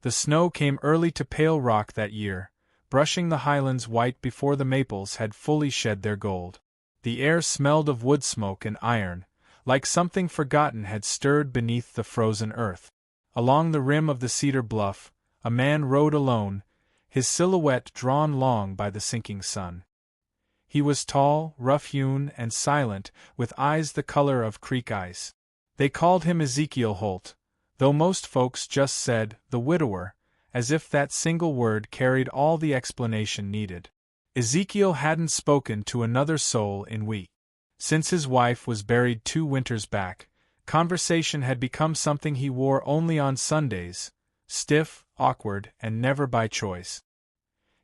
The snow came early to Pale Rock that year, brushing the highlands white before the maples had fully shed their gold. The air smelled of wood smoke and iron, like something forgotten had stirred beneath the frozen earth. Along the rim of the cedar bluff, a man rode alone, his silhouette drawn long by the sinking sun. He was tall, rough-hewn, and silent, with eyes the color of creek ice. They called him Ezekiel Holt, though most folks just said, the widower, as if that single word carried all the explanation needed. Ezekiel hadn't spoken to another soul in weeks. Since his wife was buried 2 winters back, conversation had become something he wore only on Sundays, stiff, awkward, and never by choice.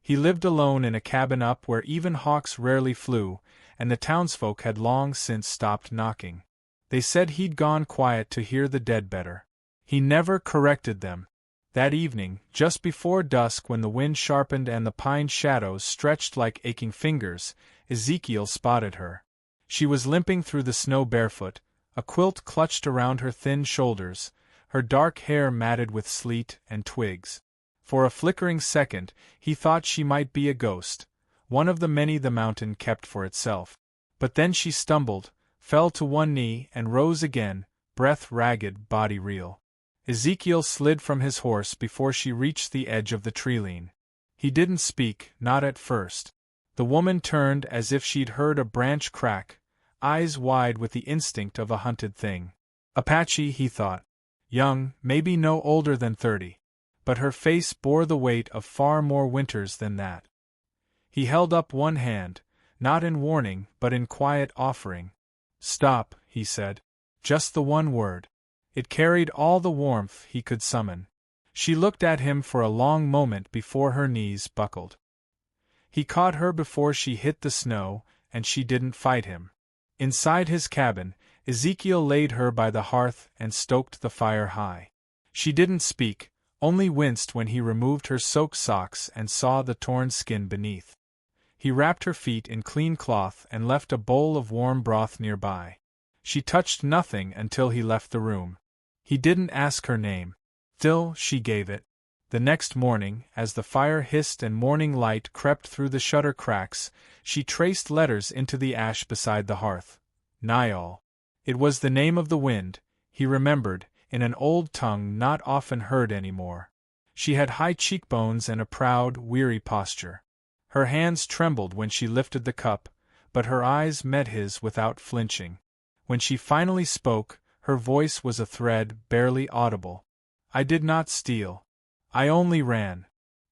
He lived alone in a cabin up where even hawks rarely flew, and the townsfolk had long since stopped knocking. They said he'd gone quiet to hear the dead better. He never corrected them. That evening, just before dusk when the wind sharpened and the pine shadows stretched like aching fingers, Ezekiel spotted her. She was limping through the snow barefoot, a quilt clutched around her thin shoulders, her dark hair matted with sleet and twigs. For a flickering second, he thought she might be a ghost, one of the many the mountain kept for itself. But then she stumbled, fell to one knee and rose again, breath ragged, body real. Ezekiel slid from his horse before she reached the edge of the treeline. He didn't speak, not at first. The woman turned as if she'd heard a branch crack, eyes wide with the instinct of a hunted thing. Apache, he thought. Young, maybe no older than 30. But her face bore the weight of far more winters than that. He held up one hand, not in warning but in quiet offering. Stop, he said. Just the one word. It carried all the warmth he could summon. She looked at him for a long moment before her knees buckled. He caught her before she hit the snow, and she didn't fight him. Inside his cabin, Ezekiel laid her by the hearth and stoked the fire high. She didn't speak, only winced when he removed her soaked socks and saw the torn skin beneath. He wrapped her feet in clean cloth and left a bowl of warm broth nearby. She touched nothing until he left the room. He didn't ask her name. Still, she gave it. The next morning, as the fire hissed and morning light crept through the shutter cracks, she traced letters into the ash beside the hearth. Niall. It was the name of the wind, he remembered, in an old tongue not often heard anymore. She had high cheekbones and a proud, weary posture. Her hands trembled when she lifted the cup, but her eyes met his without flinching. When she finally spoke, her voice was a thread barely audible. I did not steal. I only ran.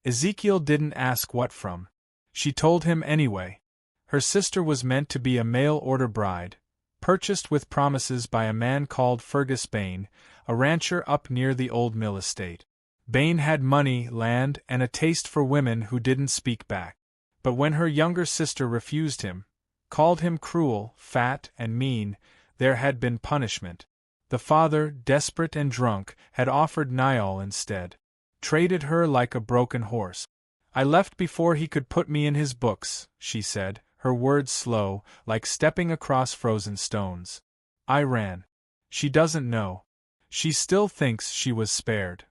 Ezekiel didn't ask what from. She told him anyway. Her sister was meant to be a mail-order bride, purchased with promises by a man called Fergus Bain, a rancher up near the old mill estate. Bain had money, land, and a taste for women who didn't speak back. But when her younger sister refused him, called him cruel, fat, and mean, there had been punishment. The father, desperate and drunk, had offered Niall instead. Traded her like a broken horse. I left before he could put me in his books, she said, her words slow, like stepping across frozen stones. I ran. She doesn't know. She still thinks she was spared.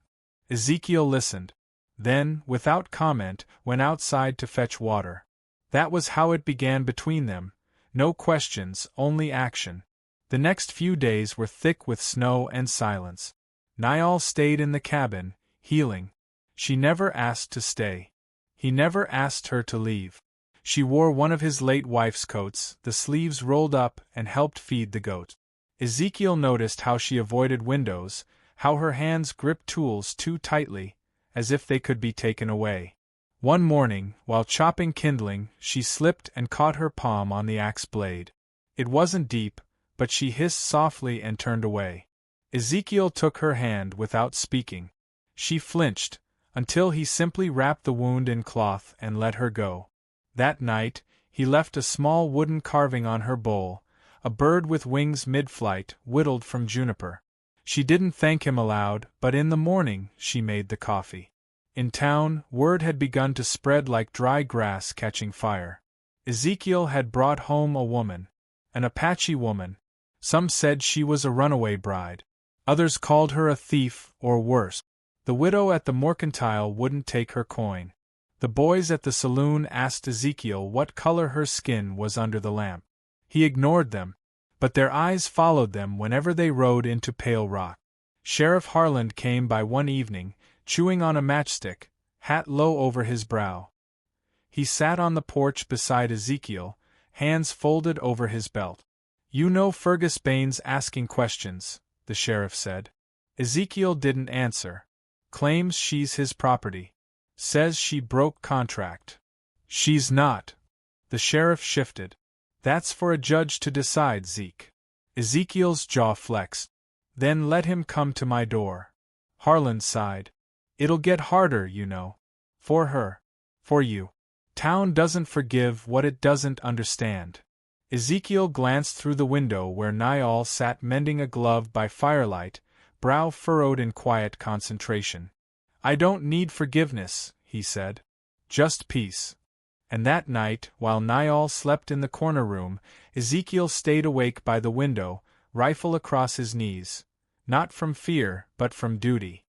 Ezekiel listened. Then, without comment, went outside to fetch water. That was how it began between them. No questions, only action. The next few days were thick with snow and silence. Niall stayed in the cabin, healing. She never asked to stay. He never asked her to leave. She wore one of his late wife's coats, the sleeves rolled up, and helped feed the goat. Ezekiel noticed how she avoided windows, how her hands gripped tools too tightly, as if they could be taken away. One morning, while chopping kindling, she slipped and caught her palm on the axe blade. It wasn't deep, but she hissed softly and turned away. Ezekiel took her hand without speaking. She flinched, until he simply wrapped the wound in cloth and let her go. That night, he left a small wooden carving on her bowl, a bird with wings mid-flight, whittled from juniper. She didn't thank him aloud, but in the morning she made the coffee. In town, word had begun to spread like dry grass catching fire. Ezekiel had brought home a woman, an Apache woman. Some said she was a runaway bride. Others called her a thief, or worse. The widow at the mercantile wouldn't take her coin. The boys at the saloon asked Ezekiel what color her skin was under the lamp. He ignored them, but their eyes followed them whenever they rode into Pale Rock. Sheriff Harland came by one evening, chewing on a matchstick, hat low over his brow. He sat on the porch beside Ezekiel, hands folded over his belt. "You know Fergus Bain's asking questions," the sheriff said. Ezekiel didn't answer. "Claims she's his property. Says she broke contract." "She's not." The sheriff shifted. "That's for a judge to decide, Zeke." Ezekiel's jaw flexed. "Then let him come to my door." Harland sighed. "It'll get harder, you know. For her. For you. Town doesn't forgive what it doesn't understand." Ezekiel glanced through the window where Niall sat mending a glove by firelight, brow furrowed in quiet concentration. "I don't need forgiveness," he said. "Just peace." And that night, while Niall slept in the corner room, Ezekiel stayed awake by the window, rifle across his knees. Not from fear, but from duty.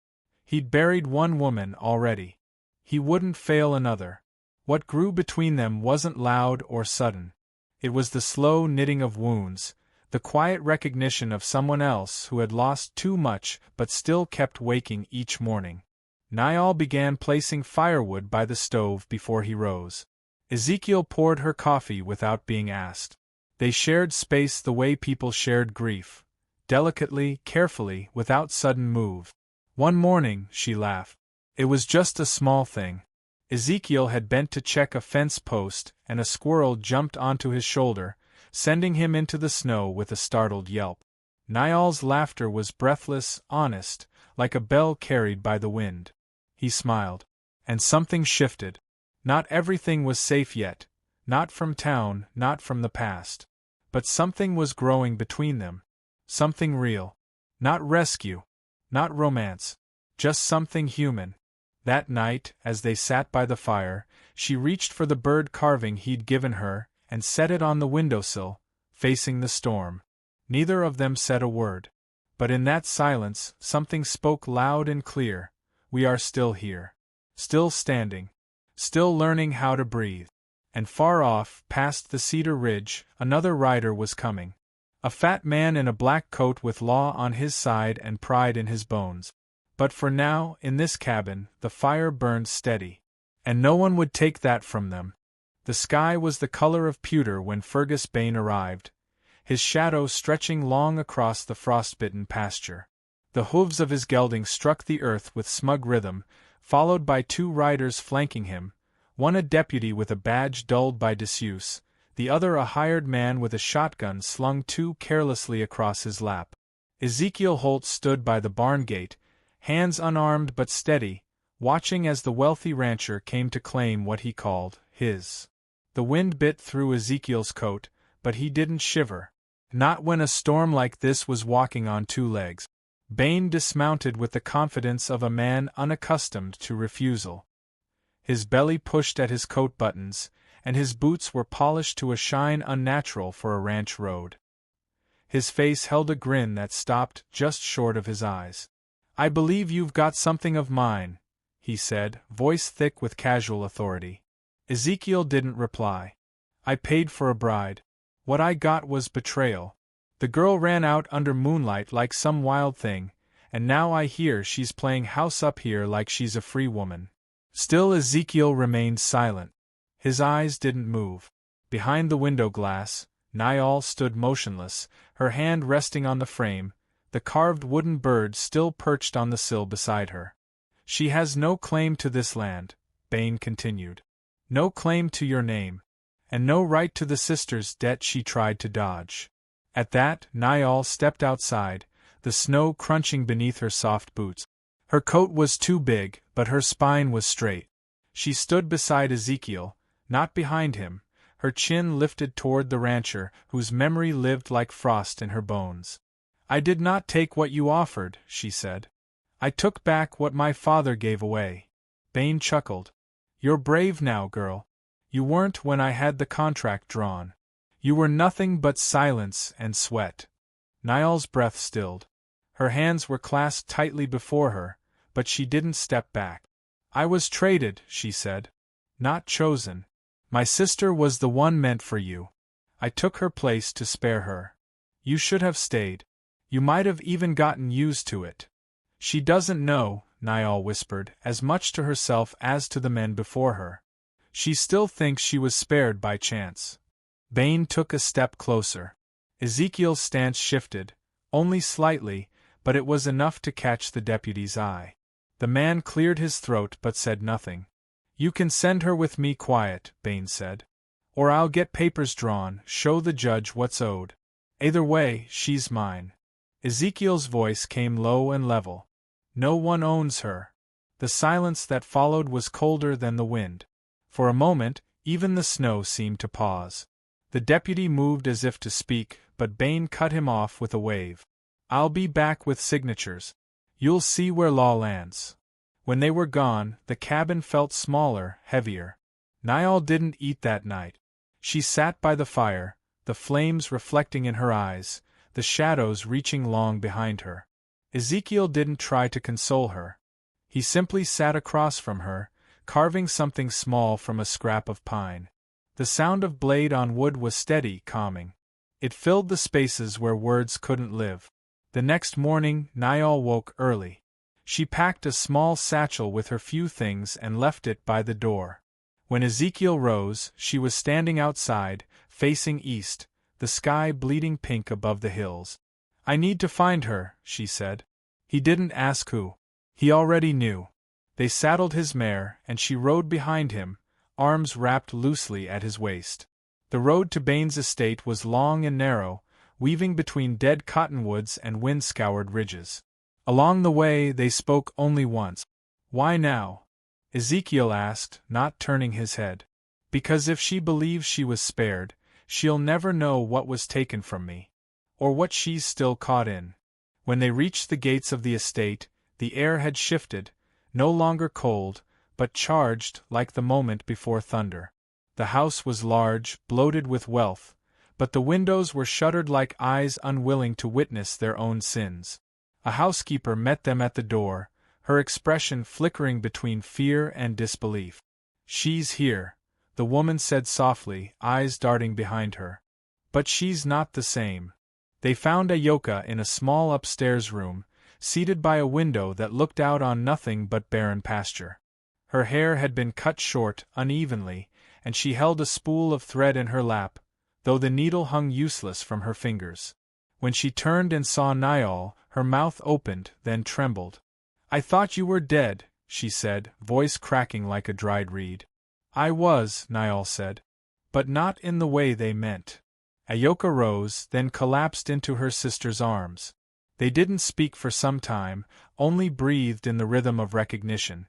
He'd buried one woman already. He wouldn't fail another. What grew between them wasn't loud or sudden. It was the slow knitting of wounds, the quiet recognition of someone else who had lost too much but still kept waking each morning. Niall began placing firewood by the stove before he rose. Ezekiel poured her coffee without being asked. They shared space the way people shared grief, delicately, carefully, without sudden move. One morning, she laughed. It was just a small thing. Ezekiel had bent to check a fence post and a squirrel jumped onto his shoulder, sending him into the snow with a startled yelp. Niall's laughter was breathless, honest, like a bell carried by the wind. He smiled. And something shifted. Not everything was safe yet, not from town, not from the past. But something was growing between them. Something real. Not rescue. Not romance. Just something human. That night, as they sat by the fire, she reached for the bird carving he'd given her and set it on the windowsill, facing the storm. Neither of them said a word. But in that silence, something spoke loud and clear. We are still here. Still standing. Still learning how to breathe. And far off, past the cedar ridge, another rider was coming. A fat man in a black coat with law on his side and pride in his bones. But for now, in this cabin, the fire burned steady. And no one would take that from them. The sky was the color of pewter when Fergus Bain arrived, his shadow stretching long across the frostbitten pasture. The hooves of his gelding struck the earth with smug rhythm, followed by two riders flanking him, one a deputy with a badge dulled by disuse, the other a hired man with a shotgun slung too carelessly across his lap. Ezekiel Holt stood by the barn gate, hands unarmed but steady, watching as the wealthy rancher came to claim what he called his. The wind bit through Ezekiel's coat, but he didn't shiver. Not when a storm like this was walking on two legs. Bain dismounted with the confidence of a man unaccustomed to refusal. His belly pushed at his coat buttons, and his boots were polished to a shine unnatural for a ranch road. His face held a grin that stopped just short of his eyes. "I believe you've got something of mine," he said, voice thick with casual authority. Ezekiel didn't reply. "I paid for a bride. What I got was betrayal. The girl ran out under moonlight like some wild thing, and now I hear she's playing house up here like she's a free woman." Still Ezekiel remained silent. His eyes didn't move. Behind the window glass, Niall stood motionless, her hand resting on the frame, the carved wooden bird still perched on the sill beside her. "She has no claim to this land," Bain continued. "No claim to your name. And no right to the sister's debt she tried to dodge." At that, Niall stepped outside, the snow crunching beneath her soft boots. Her coat was too big, but her spine was straight. She stood beside Ezekiel, not behind him, her chin lifted toward the rancher, whose memory lived like frost in her bones. "I did not take what you offered," she said. "I took back what my father gave away." Bain chuckled. "You're brave now, girl. You weren't when I had the contract drawn. You were nothing but silence and sweat." Niall's breath stilled. Her hands were clasped tightly before her, but she didn't step back. "I was traded," she said. "Not chosen. My sister was the one meant for you. I took her place to spare her. You should have stayed. You might have even gotten used to it." "She doesn't know," Niall whispered, as much to herself as to the men before her. "She still thinks she was spared by chance." Bane took a step closer. Ezekiel's stance shifted, only slightly, but it was enough to catch the deputy's eye. The man cleared his throat but said nothing. "You can send her with me quiet," Bane said. "Or I'll get papers drawn, show the judge what's owed. Either way, she's mine." Ezekiel's voice came low and level. "No one owns her." The silence that followed was colder than the wind. For a moment, even the snow seemed to pause. The deputy moved as if to speak, but Bane cut him off with a wave. "I'll be back with signatures. You'll see where law lands." When they were gone, the cabin felt smaller, heavier. Niall didn't eat that night. She sat by the fire, the flames reflecting in her eyes, the shadows reaching long behind her. Ezekiel didn't try to console her. He simply sat across from her, carving something small from a scrap of pine. The sound of blade on wood was steady, calming. It filled the spaces where words couldn't live. The next morning, Niall woke early. She packed a small satchel with her few things and left it by the door. When Ezekiel rose, she was standing outside, facing east, the sky bleeding pink above the hills. "I need to find her," she said. He didn't ask who. He already knew. They saddled his mare, and she rode behind him, arms wrapped loosely at his waist. The road to Bane's estate was long and narrow, weaving between dead cottonwoods and wind-scoured ridges. Along the way they spoke only once. "Why now?" Ezekiel asked, not turning his head. "Because if she believes she was spared, she'll never know what was taken from me. Or what she's still caught in." When they reached the gates of the estate, the air had shifted, no longer cold, but charged like the moment before thunder. The house was large, bloated with wealth, but the windows were shuttered like eyes unwilling to witness their own sins. A housekeeper met them at the door, her expression flickering between fear and disbelief. "She's here," the woman said softly, eyes darting behind her. "But she's not the same." They found Ayoka in a small upstairs room, seated by a window that looked out on nothing but barren pasture. Her hair had been cut short, unevenly, and she held a spool of thread in her lap, though the needle hung useless from her fingers. When she turned and saw Niall, her mouth opened, then trembled. "I thought you were dead," she said, voice cracking like a dried reed. "I was," Niall said. "But not in the way they meant." Ayoka rose, then collapsed into her sister's arms. They didn't speak for some time, only breathed in the rhythm of recognition.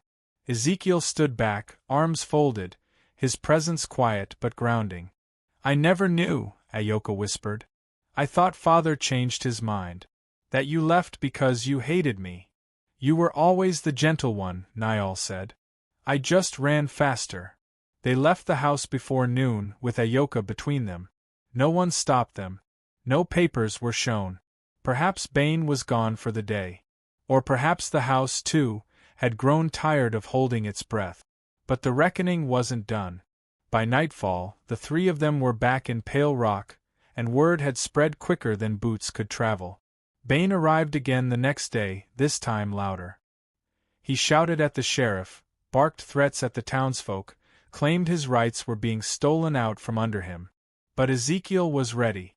Ezekiel stood back, arms folded, his presence quiet but grounding. "I never knew," Ayoka whispered. "I thought Father changed his mind. That you left because you hated me." "You were always the gentle one," Niall said. "I just ran faster." They left the house before noon, with Ayoka between them. No one stopped them. No papers were shown. Perhaps Bane was gone for the day. Or perhaps the house, too, had grown tired of holding its breath. But the reckoning wasn't done. By nightfall, the three of them were back in Pale Rock, and word had spread quicker than boots could travel. Bane arrived again the next day, this time louder. He shouted at the sheriff, barked threats at the townsfolk, claimed his rights were being stolen out from under him. But Ezekiel was ready.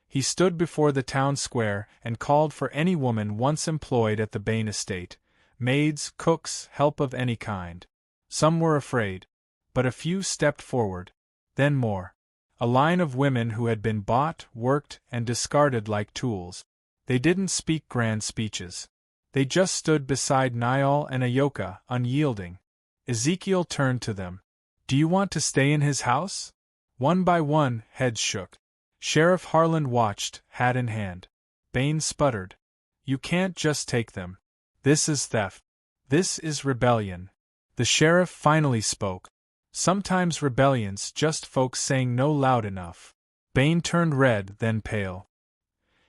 He stood before the town square and called for any woman once employed at the Bane estate, maids, cooks, help of any kind. Some were afraid. But a few stepped forward. Then more. A line of women who had been bought, worked, and discarded like tools. They didn't speak grand speeches. They just stood beside Niall and Ayoka, unyielding. Ezekiel turned to them. "Do you want to stay in his house?" One by one, heads shook. Sheriff Harland watched, hat in hand. Bane sputtered. "You can't just take them. This is theft. This is rebellion." The sheriff finally spoke. "Sometimes rebellion's just folks saying no loud enough." Bane turned red, then pale.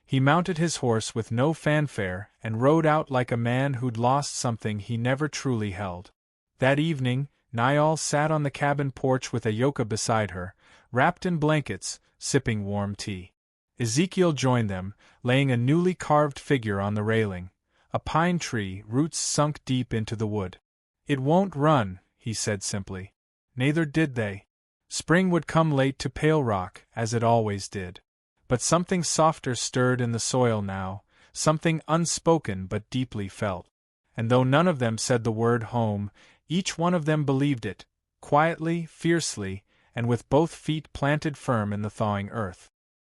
He mounted his horse with no fanfare and rode out like a man who'd lost something he never truly held. That evening, Niall sat on the cabin porch with Ayoka beside her, wrapped in blankets, sipping warm tea. Ezekiel joined them, laying a newly carved figure on the railing, a pine tree, roots sunk deep into the wood. "It won't run," he said simply. Neither did they. Spring would come late to Pale Rock, as it always did. But something softer stirred in the soil now, something unspoken but deeply felt. And though none of them said the word home, each one of them believed it, quietly, fiercely, and with both feet planted firm in the thawing earth.